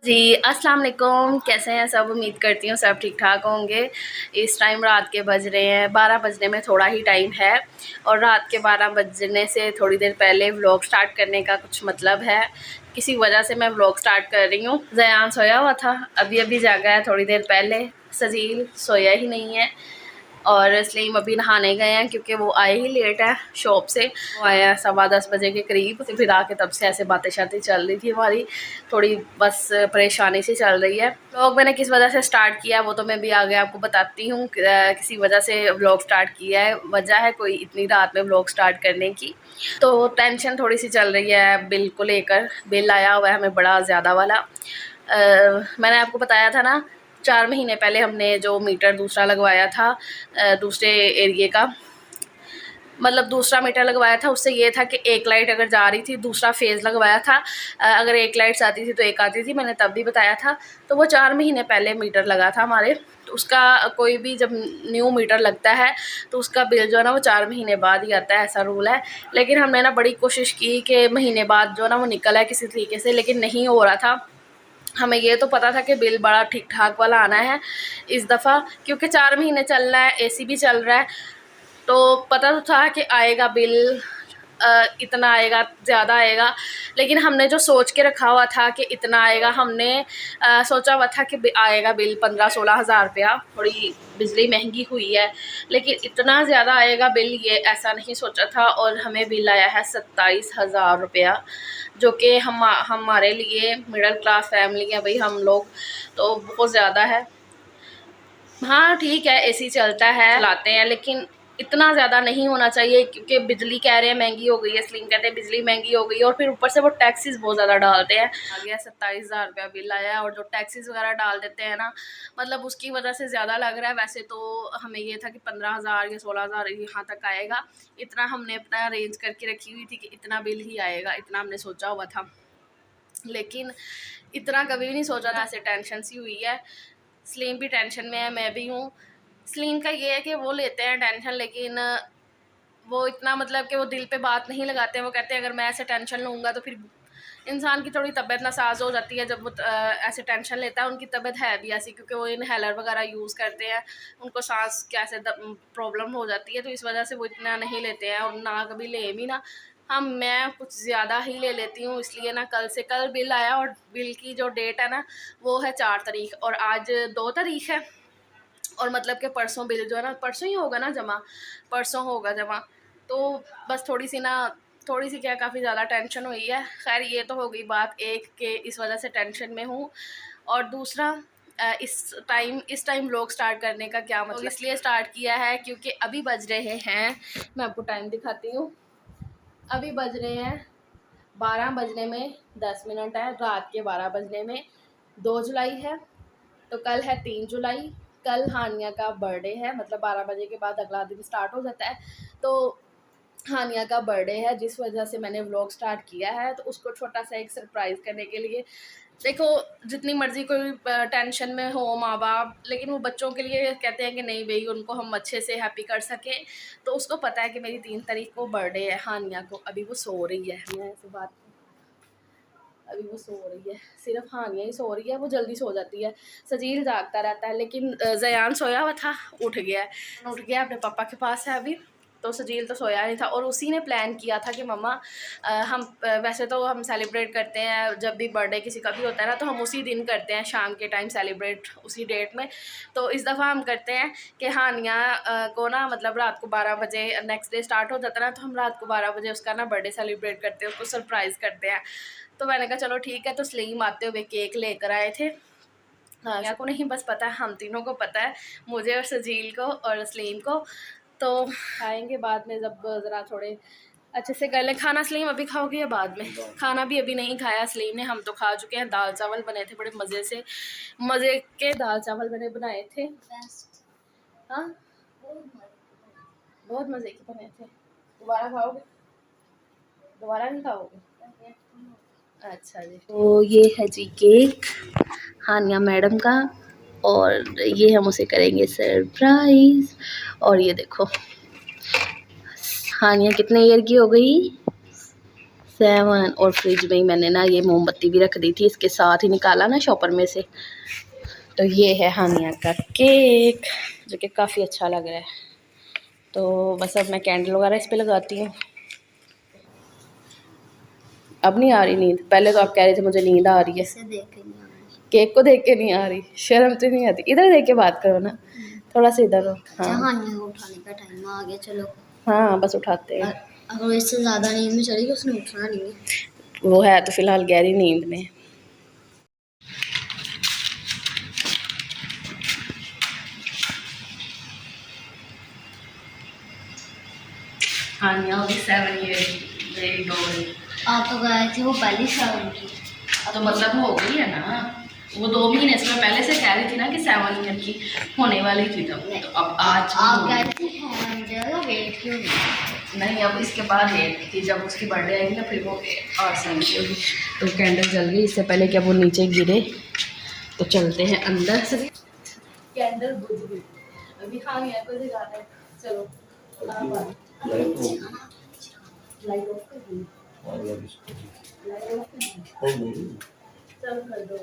जी, अस्सलाम वालेकुम। कैसे हैं सब? उम्मीद करती हूँ सब ठीक ठाक होंगे। इस टाइम रात के बज रहे हैं 12 बजने में थोड़ा ही टाइम है और रात के 12 बजने से थोड़ी देर पहले व्लॉग स्टार्ट करने का कुछ मतलब है। किसी वजह से मैं व्लॉग स्टार्ट कर रही हूँ। ज़यान सोया हुआ था, अभी अभी जागा है थोड़ी देर पहले। सजील सोया ही नहीं है और सलीम अभी नहाने गए हैं क्योंकि वो आए ही लेट है शॉप से। वो आया 10:15 बजे के करीब। तो फिर आके तब से ऐसे बातें शातें चल रही थी हमारी, थोड़ी बस परेशानी सी चल रही है। व्लॉग मैंने किस वजह से स्टार्ट किया वो तो मैं भी आगे आपको बताती हूँ। किसी वजह से व्लॉग स्टार्ट किया है, वजह है कोई इतनी रात में व्लॉग स्टार्ट करने की। तो टेंशन थोड़ी सी चल रही है बिल को लेकर। बिल आया हुआ है हमें बड़ा ज़्यादा वाला। मैंने आपको बताया था ना 4 महीने पहले हमने जो मीटर दूसरा लगवाया था दूसरे एरिए का, मतलब दूसरा मीटर लगवाया था। उससे ये था कि एक लाइट अगर जा रही थी, दूसरा फेज़ लगवाया था, अगर एक लाइट्स आती थी तो एक आती थी, मैंने तब भी बताया था। तो वो 4 महीने पहले मीटर लगा था हमारे। तो उसका कोई भी जब न्यू मीटर लगता है तो उसका बिल जो है ना वो 4 महीने बाद ही आता है, ऐसा रूल है। लेकिन हमने ना बड़ी कोशिश की कि महीने बाद जो है ना वो निकल आए किसी तरीके से, लेकिन नहीं हो रहा था। हमें ये तो पता था कि बिल बड़ा ठीक ठाक वाला आना है इस दफ़ा, क्योंकि 4 महीने चल रहा है, एसी भी चल रहा है। तो पता तो था कि आएगा बिल, इतना आएगा, ज़्यादा आएगा। लेकिन हमने जो सोच के रखा हुआ था कि इतना आएगा, हमने सोचा हुआ था कि आएगा बिल 15-16 हज़ार रुपया। थोड़ी बिजली महंगी हुई है लेकिन इतना ज़्यादा आएगा बिल, ये ऐसा नहीं सोचा था। और हमें बिल आया है 27,000 रुपया, जो कि हमारे लिए मिडिल क्लास फैमिली है भाई हम लोग, तो बहुत ज़्यादा है। हाँ ठीक है, एसी चलता है, चलाते हैं, लेकिन इतना ज़्यादा नहीं होना चाहिए क्योंकि बिजली कह रहे हैं महंगी हो गई है। सलीम कहते हैं बिजली महंगी हो गई है और फिर ऊपर से वो टैक्सेस बहुत ज़्यादा डालते हैं। आ गया 27,000 रुपया बिल आया है और जो टैक्सेस वगैरह डाल देते हैं ना, मतलब उसकी वजह से ज़्यादा लग रहा है। वैसे तो हमें ये था कि 15,000 या 16,000 यहाँ तक आएगा। इतना हमने अपना अरेंज करके रखी हुई थी कि इतना बिल ही आएगा, इतना हमने सोचा हुआ था। लेकिन इतना कभी भी नहीं सोचा था। ऐसे टेंशन सी हुई है, सलीम भी टेंशन में है, मैं भी हूँ। सलीम का ये है कि वो लेते हैं टेंशन, लेकिन वो इतना मतलब कि वो दिल पे बात नहीं लगाते हैं। वो कहते हैं अगर मैं ऐसे टेंशन लूँगा तो फिर इंसान की थोड़ी तबीयत नासाज हो जाती है जब वो ऐसे टेंशन लेता है। उनकी तबीयत है भी ऐसी क्योंकि वो इनहेलर वगैरह यूज़ करते हैं, उनको सांस कैसे प्रॉब्लम हो जाती है, तो इस वजह से वो इतना नहीं लेते हैं और ना कभी ले भी ना। हाँ मैं कुछ ज़्यादा ही ले लेती हूँ, इसलिए ना कल बिल आया और बिल की जो डेट है ना वो है 4 तारीख और आज 2 तारीख है। और मतलब कि परसों बिल जो है ना, परसों ही होगा ना जमा, परसों होगा जमा। तो बस थोड़ी सी क्या काफ़ी ज़्यादा टेंशन हुई है। खैर ये तो हो गई बात एक के इस वजह से टेंशन में हूँ। और दूसरा इस टाइम व्लॉग स्टार्ट करने का क्या मतलब, इसलिए स्टार्ट किया है क्योंकि अभी बज रहे हैं, मैं आपको टाइम दिखाती हूँ। अभी बज रहे हैं 12 बजने में 10 मिनट है, रात के 12 बजने में 2 जुलाई है। तो कल है 3 जुलाई। कल हानिया का बर्थडे है, मतलब 12 बजे के बाद अगला दिन स्टार्ट हो जाता है। तो हानिया का बर्थडे है जिस वजह से मैंने व्लॉग स्टार्ट किया है, तो उसको छोटा सा एक सरप्राइज़ करने के लिए। देखो जितनी मर्ज़ी कोई टेंशन में हो माँ बाप, लेकिन वो बच्चों के लिए कहते हैं कि नहीं भई उनको हम अच्छे से हैप्पी कर सकें। तो उसको पता है कि मेरी 3 तारीख को बर्थडे है हानिया को। अभी वो सो रही है, मैं ऐसे बात, अभी वो सो रही है, सिर्फ हानिया ही सो रही है, वो जल्दी सो जाती है। सजील जागता रहता है, लेकिन ज़यान सोया हुआ था, उठ गया है, अपने पापा के पास है अभी। तो सजील तो सोया नहीं था और उसी ने प्लान किया था कि मम्मा वैसे तो हम सेलिब्रेट करते हैं जब भी बर्थडे किसी का भी होता है ना, तो हम उसी दिन करते हैं, शाम के टाइम सेलिब्रेट उसी डेट में। तो इस दफ़ा हम करते हैं कि हानिया को ना, मतलब रात को 12 बजे नेक्स्ट डे स्टार्ट हो जाता है ना, तो हम रात को 12 बजे उसका ना बर्थडे सेलिब्रेट करते हैं, उसको सरप्राइज़ करते हैं। तो मैंने कहा चलो ठीक है। तो सलीम आते हुए केक लेकर आए थे। हाँ या को नहीं बस पता है, हम तीनों को पता है, मुझे और सजील को और सलीम को। तो खाएंगे बाद में जब ज़रा थोड़े अच्छे से कर लें खाना। सलीम अभी खाओगे या बाद में? खाना भी अभी नहीं खाया सलीम ने, हम तो खा चुके हैं। दाल चावल बने थे बड़े मज़े के दाल चावल मैंने बनाए थे। हाँ बहुत मज़े के बने थे। दोबारा खाओगे? दोबारा नहीं खाओगे? अच्छा जी। तो ये है जी केक हानिया मैडम का, और ये हम उसे करेंगे सरप्राइज़। और ये देखो हानिया कितने ईयर की हो गई? 7 और फ्रिज में ही मैंने ना ये मोमबत्ती भी रख दी थी, इसके साथ ही निकाला ना शॉपर में से। तो ये है हानिया का केक जो कि काफ़ी अच्छा लग रहा है। तो बस अब मैं कैंडल वगैरह इस पे लगाती हूँ। अब नहीं आ रही नींद? पहले तो आप कह रहे थे मुझे नींद आ रही है। केक को देख के नहीं आ रही, शर्म तो नहीं आती? इधर देख के बात करो ना, थोड़ा सा इधर हो। हाँ उठाने का टाइम आ गया, चलो। हाँ बस उठाते हैं। अगर इससे ज़्यादा नींद में चली उसने उठना नहीं है। वो है तो फिलहाल गहरी नींद में। हानिया भी 7 ईयर आप तो गए थे वो पहली 7 की, तो मतलब हो गई है ना। वो 2 महीने से मैं पहले से कह रही थी ना कि 7 ईयर की होने वाली थी तब। तो अब आज आप कह रहे थे वेट क्यों नहीं, अब इसके बाद डेट थी जब उसकी बर्थडे आएगी ना, फिर वो 8 साल की होगी। तो कैंडल जल गई, इससे पहले कि अब वो नीचे गिरे। तो चलते हैं अंदर से। कैंडल बुझ गई, अभी खानिया को जगाना है। चलो लाइट ऑफ कर दी। चलो कर दो।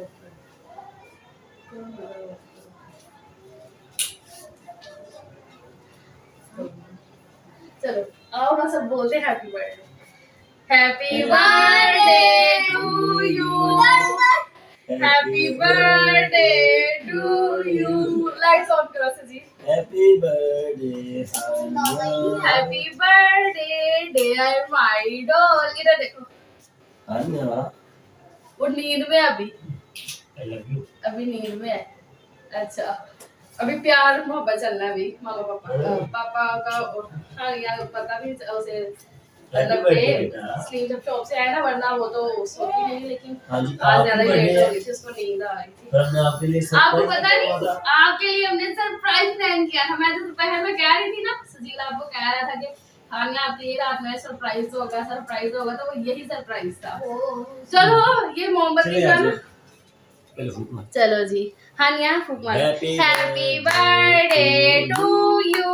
चलो आओ ना, सब बोलते happy birthday, happy birthday to you, happy birthday to you. Lights on करो सजी। Happy birthday, happy birthday dear my doll. इधर देखो वो नींद में अभी, अभी नींद में है। अच्छा अभी प्यार मोहब्बत चलना है अभी। मामा पापा का हाँ यार पता भी उसे मतलब स्लीव जब शॉप से आया ना, वरना वो तो सोती नहीं। लेकिन आज ज्यादा लेट हो गई थी, उसको नींद आ रही थी। आपको पता नहीं, आपके लिए हमने सरप्राइज प्लान किया था। मैं तो दोपहर में कह रही थी ना, सजीला आपको कह रहा था कि हानिया आपके रात में सरप्राइज होगा, सरप्राइज होगा। तो वो यही सरप्राइज था। चलो ये मोमबत्ती का ना, चलो जी हानिया फूक मारो। Happy birthday to you,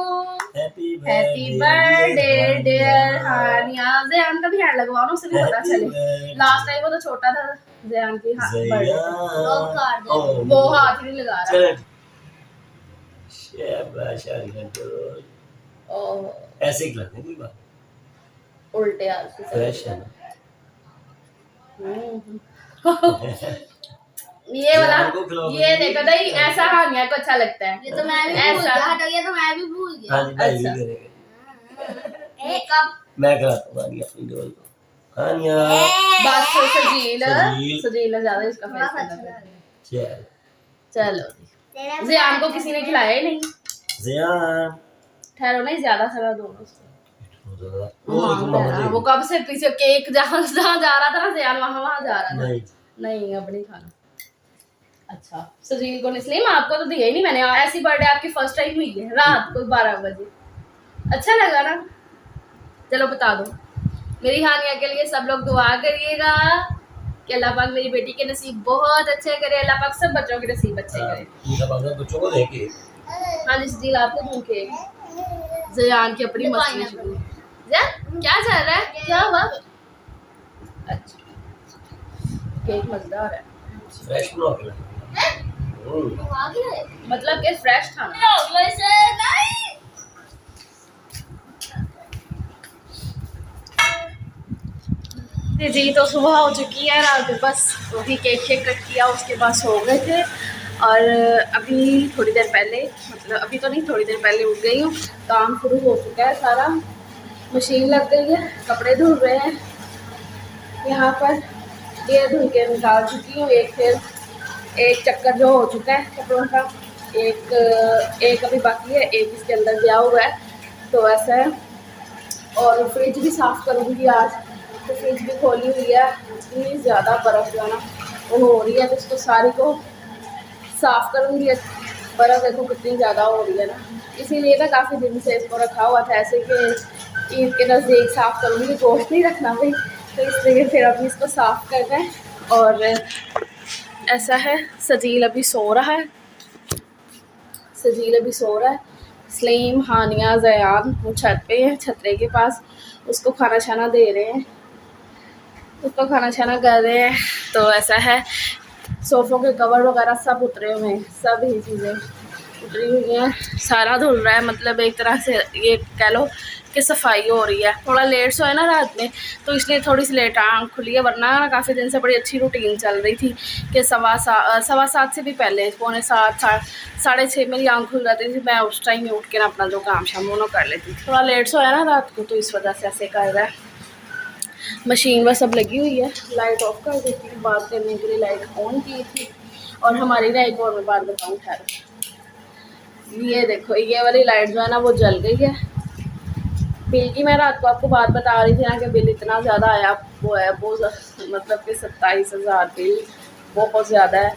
happy birthday dear Haniya. Zayan का भी हैंड लगवाओ ना, उसे भी पता चले। लास्ट टाइम वो तो छोटा था ज़यान की बर्थडे, वो हाथ ही नहीं लगा रहा। ऐसे ही लगने कोई बात उल्टे हाथ से फ्रेश है ये वाला, ये देखो नहीं ऐसा हानिया को अच्छा लगता है। ये तो मैं भी भूल गया, हट गया तो मैं भी भूल गया। हाँ जी भाई भी करेंगे। कब मैं कराता हूँ हानिया अपनी डोल को। हानिया बस सजील ज्यादा इसका फैसला। चलो ज़यान को किसी ने खिलाया ही नहीं। ज़यान ठहरो नहीं, ज्यादा सारा दो वो कब से पीछे केक जहाँ जा रहा था ना ज़यान, वहाँ जा रहा था। नहीं अब नहीं खाना। अच्छा सजील को इसलिए आपको तो दिया ही नहीं मैंने। ऐसी बर्थडे आपकी फर्स्ट टाइम हुई है रात को 12 बजे। अच्छा लगा ना? चलो बता दो मेरी हानिया के लिए सब लोग दुआ करिएगा कि अल्लाह पाक मेरी बेटी के नसीब बहुत अच्छे करे। अल्लाह पाक सब बच्चों के नसीब अच्छे करे। बच्चों को देखे। हाँ जी सजील आपको भूखे ज़यान की अपनी मस्ती शुरू। क्या चल रहा है, क्या हुआ? अच्छा केक मजेदार है, फ्रेश मतलब कि फ्रेश था ना। जी तो सुबह हो चुकी है, रात बस वही केक शेक कट किया, उसके बाद सो गए थे। और अभी थोड़ी देर पहले, मतलब अभी तो नहीं थोड़ी देर पहले उठ गई हूँ। काम शुरू हो चुका है सारा, मशीन लग गई है, कपड़े धुल रहे हैं यहाँ पर। ये धुल के निकाल चुकी हूँ। एक चक्कर जो हो चुका है कपड़ों का, एक अभी बाकी है, एक इसके अंदर गया हुआ है। तो ऐसा है। और फ्रिज भी साफ़ करूँगी आज, तो फ्रिज भी खोली हुई है। इतनी ज़्यादा बर्फ़ जो है ना वो हो रही है, तो इसको सारी को साफ़ करूँगी। बर्फ़ देखो कितनी ज़्यादा हो रही है ना, इसीलिए ना काफ़ी दिन से इसको रखा हुआ था ऐसे कि ईद के नज़दीक साफ़ करूँगी। गोश्त नहीं रखना भाई, तो इसलिए फिर अभी इसको साफ़ करना है। और ऐसा है, सजील अभी सो रहा है, सलीम हानिया ज़यान वो छत पे हैं, छतरे के पास, उसको खाना छाना दे रहे हैं। उसको खाना छाना कर रहे हैं। तो ऐसा है, सोफ़ों के कवर वगैरह सब उतरे हुए हैं, सब ही चीज़ें उतरी हुई हैं, सारा धुल रहा है। मतलब एक तरह से ये कह लो कि सफाई हो रही है। थोड़ा लेट सोए ना रात में, तो इसलिए थोड़ी सी लेट आँख खुली है, वरना काफ़ी दिन से बड़ी अच्छी रूटीन चल रही थी कि 7:15 से भी पहले 6:45 6:30 मेरी आँख खुल जाती थी। मैं उस टाइम में उठ के ना अपना जो काम शाम वो कर लेती थी। थोड़ा लेट सोया ना रात को, तो इस वजह से ऐसे कर रहा है। मशीन वह सब लगी हुई है, लाइट ऑफ कर देती थी, बात करने के लिए लाइट ऑन की थी। और हमारी ना एक और मैं बात बताऊँ, ठहरो, ये देखो ये वाली लाइट जो है ना वो जल गई है। बिल की मैं रात को आपको बात बता रही थी ना कि बिल इतना ज़्यादा आया, वो है वो मतलब कि 27,000 बिल, बहुत ज़्यादा है।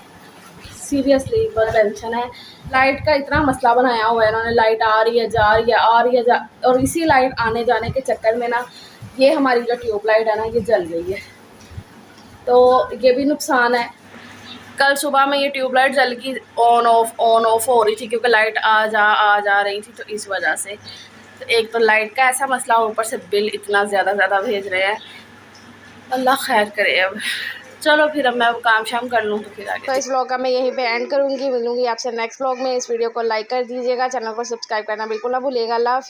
सीरियसली बहुत टेंशन है। लाइट का इतना मसला बनाया हुआ है इन्होंने, लाइट आ रही है जा रही है, आ रही है और इसी लाइट आने जाने के चक्कर में ना ये हमारी जो ट्यूबलाइट है ना ये जल गई है। तो ये भी नुकसान है। कल सुबह में ये ट्यूबलाइट जल की ऑन ऑफ हो रही थी, क्योंकि लाइट आ जा रही थी, तो इस वजह से। तो एक तो लाइट का ऐसा मसला, ऊपर से बिल इतना ज़्यादा भेज रहे हैं। अल्लाह खैर करे। अब चलो फिर, अब मैं काम शाम कर लूँ तो फिर आगे। तो इस व्लॉग का मैं यहीं पे एंड करूँगी। मिलूँगी आपसे नेक्स्ट व्लॉग में। इस वीडियो को लाइक कर दीजिएगा, चैनल को सब्सक्राइब करना बिल्कुल ना भूलिएगा। अल्लाह।